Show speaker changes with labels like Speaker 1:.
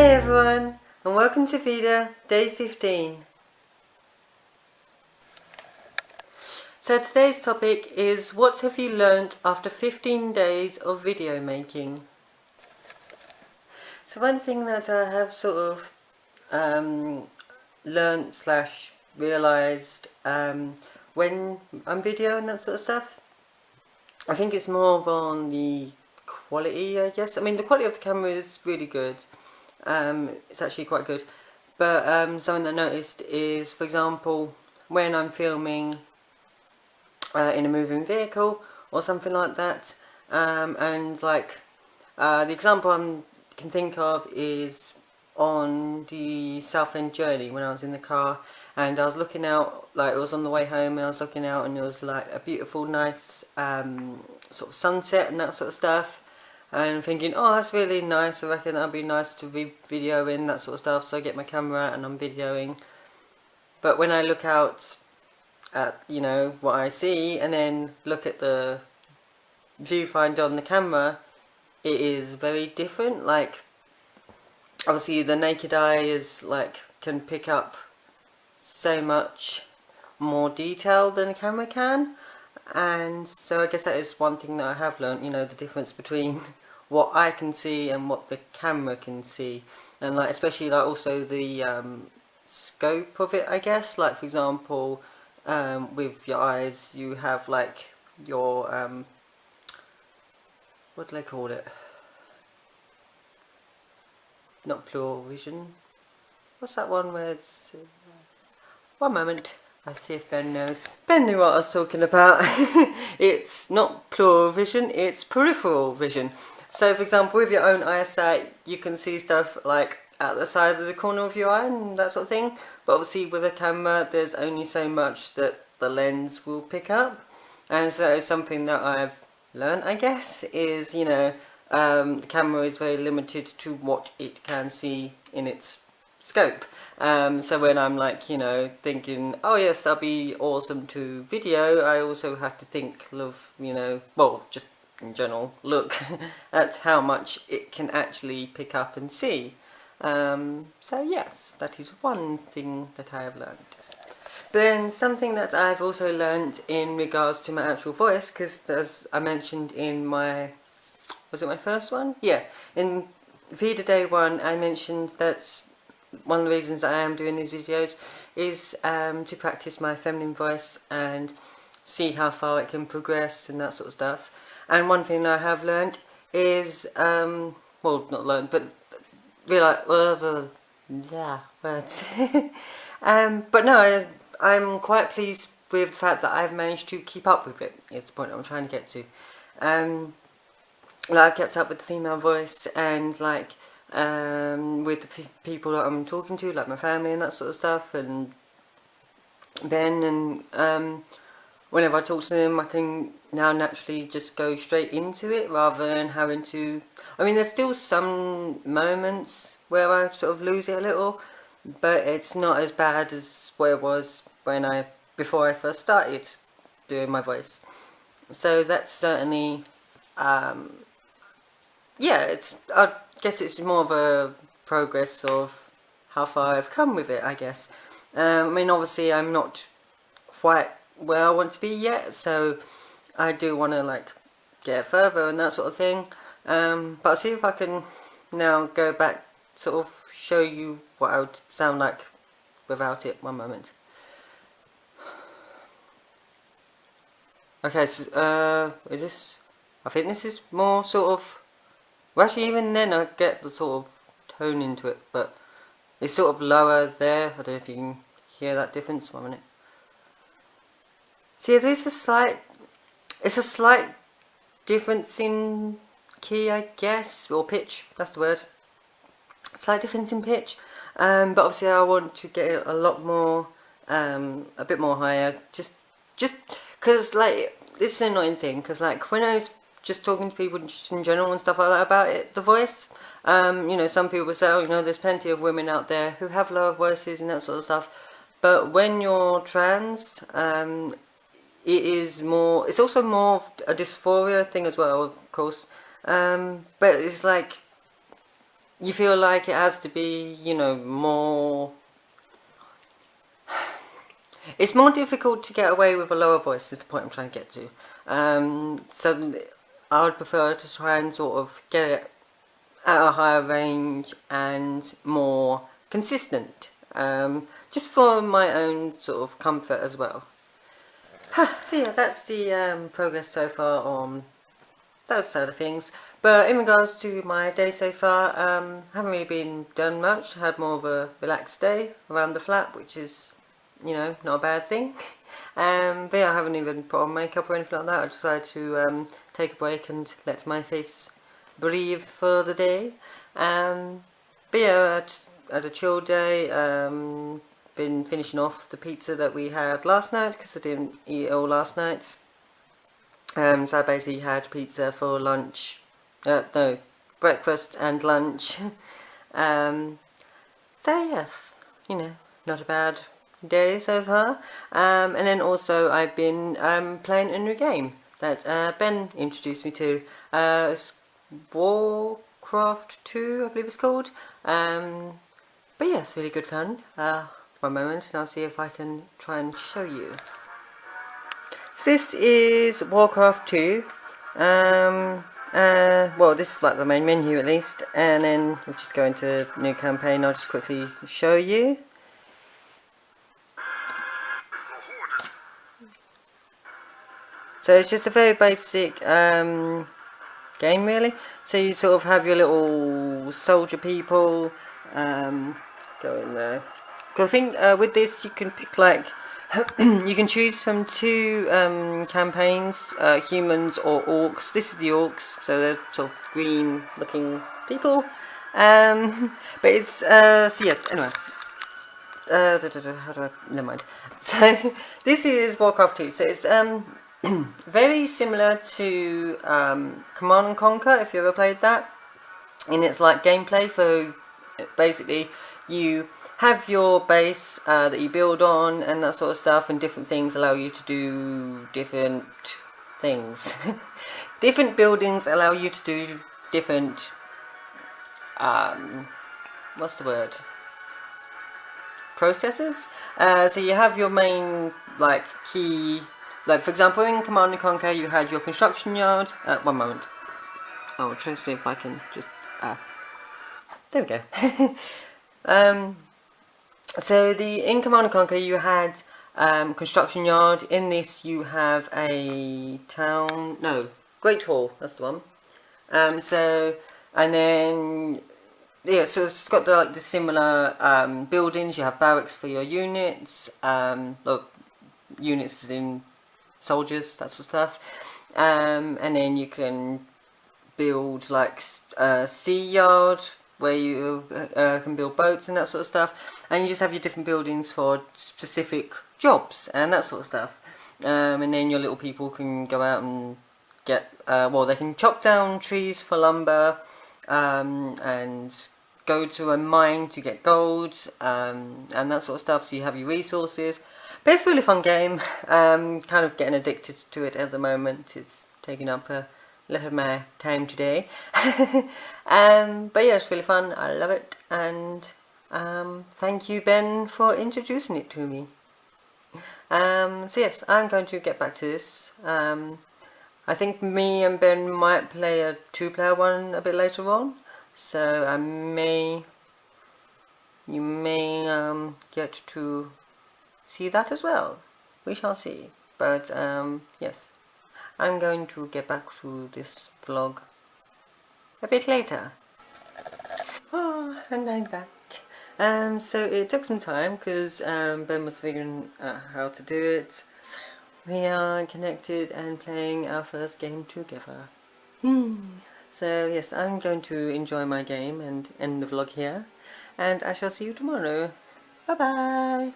Speaker 1: Hey everyone, and welcome to VEDA Day 15. So today's topic is what have you learnt after 15 days of video making? So one thing that I have sort of learnt slash realised when I'm videoing that sort of stuff, I think it's more on the quality, I guess. I mean, the quality of the camera is really good. It's actually quite good. But something that I noticed is, for example, when I'm filming in a moving vehicle or something like that, and like the example I can think of is on the Southend journey when I was in the car and I was looking out, like it was on the way home and I was looking out and it was like a beautiful nice sort of sunset and that sort of stuff, and thinking, oh, that's really nice, I reckon that'd be nice to be videoing that sort of stuff, so I get my camera out and I'm videoing. But when I look out at, you know, what I see and then look at the viewfinder on the camera, it is very different. Like, obviously the naked eye is like, can pick up so much more detail than a camera can, and so I guess that is one thing that I have learned, you know, the difference between what I can see and what the camera can see, and like especially like also the scope of it, I guess. Like for example, with your eyes you have like your what do they call it? Not plural vision. What's that one where it's... one moment, I'll see if Ben knows. Ben knew what I was talking about. It's not plural vision, it's peripheral vision. So for example, with your own eyesight, you can see stuff like at the side of the corner of your eye and that sort of thing. But obviously with a camera, there's only so much that the lens will pick up. And so that is something that I've learned, I guess, is, you know, the camera is very limited to what it can see in its scope. So when I'm like, you know, thinking, oh yes, that'll be awesome to video, I also have to think of, you know, well, just in general, look at how much it can actually pick up and see. So yes, that is one thing that I have learned. Then something that I've also learned in regards to my actual voice, because as I mentioned in my, was it my first one? Yeah, in VEDA Day 1 I mentioned that one of the reasons I am doing these videos is to practice my feminine voice and see how far it can progress and that sort of stuff. And one thing I have learned is, well, not learned, but realise, yeah, words. But no, I'm quite pleased with the fact that I've managed to keep up with it, is the point I'm trying to get to. Like, I've kept up with the female voice and like with the people that I'm talking to, like my family and that sort of stuff, and Ben, and whenever I talk to them I can now naturally just go straight into it rather than having to, I mean there's still some moments where I sort of lose it a little, but it's not as bad as what it was when before I first started doing my voice. So that's certainly yeah, I guess it's more of a progress of how far I've come with it, I guess. I mean, obviously I'm not quite where I want to be yet, so I do want to like get further and that sort of thing. But I'll see if I can now go back, sort of show you what I would sound like without it. One moment. Okay, so is this, I think this is more sort of, well actually even then I get the sort of tone into it, but it's sort of lower there. I don't know if you can hear that difference. 1 minute. See, there's a slight, it's a slight difference in key, I guess, or pitch, that's the word. Slight difference in pitch, but obviously I want to get it a lot more, a bit more higher, just because like, this is an annoying thing, because like when I was just talking to people just in general and stuff like that about it, the voice, you know, some people say, oh, you know, there's plenty of women out there who have lower voices and that sort of stuff, but when you're trans, it is more, it's also more a dysphoria thing as well, of course, but it's like, you feel like it has to be, you know, more... It's more difficult to get away with a lower voice is the point I'm trying to get to. So I would prefer to try and sort of get it at a higher range and more consistent. Just for my own sort of comfort as well. So yeah, that's the progress so far on those side of things. But in regards to my day so far, haven't really been done much. Had more of a relaxed day around the flat, which is, you know, not a bad thing. But yeah, I haven't even put on makeup or anything like that. I decided to take a break and let my face breathe for the day. But yeah, I just had a chill day. Been finishing off the pizza that we had last night because I didn't eat it all last night. So I basically had pizza for lunch. No, breakfast and lunch. So yes, you know, not a bad day so far. And then also I've been playing a new game that Ben introduced me to. It's Warcraft 2, I believe it's called. But yeah, it's really good fun. One moment and I'll see if I can try and show you. So this is Warcraft 2. Well, this is like the main menu at least, and then we'll just go into new campaign. I'll just quickly show you. So it's just a very basic game really. So you sort of have your little soldier people, go in there. Because I think with this you can pick like, you can choose from two campaigns, humans or orcs. This is the orcs, so they're sort of green looking people. But it's, so yeah, anyway. How do I, never mind. So, this is Warcraft 2, so it's very similar to Command and Conquer, if you ever played that. And it's like gameplay, so basically you have your base that you build on and that sort of stuff, and different things allow you to do different things. Different buildings allow you to do different, what's the word? Processes. So you have your main like key, like for example in Command and Conquer you had your construction yard. One moment. I'll try to see if I can just there we go. So in Command and Conquer you had construction yard. In this you have a town, no, Great Hall, that's the one. So, and then yeah, so it's got the similar buildings. You have barracks for your units, look, units as in soldiers, that sort of stuff. And then you can build like a sea yard where you can build boats and that sort of stuff. And you just have your different buildings for specific jobs and that sort of stuff. And then your little people can go out and get, well, they can chop down trees for lumber, and go to a mine to get gold, and that sort of stuff, so you have your resources. But it's a really fun game. Kind of getting addicted to it at the moment. It's taking up a lot of my time today. But yeah, it's really fun, I love it, and thank you Ben for introducing it to me. So yes, I'm going to get back to this. I think me and Ben might play a 2-player one a bit later on, so you may get to see that as well. We shall see. But yes, I'm going to get back to this vlog a bit later. Oh, and I'm back. So it took some time because Ben was figuring out how to do it. We are connected and playing our first game together. So yes, I'm going to enjoy my game and end the vlog here. And I shall see you tomorrow. Bye bye!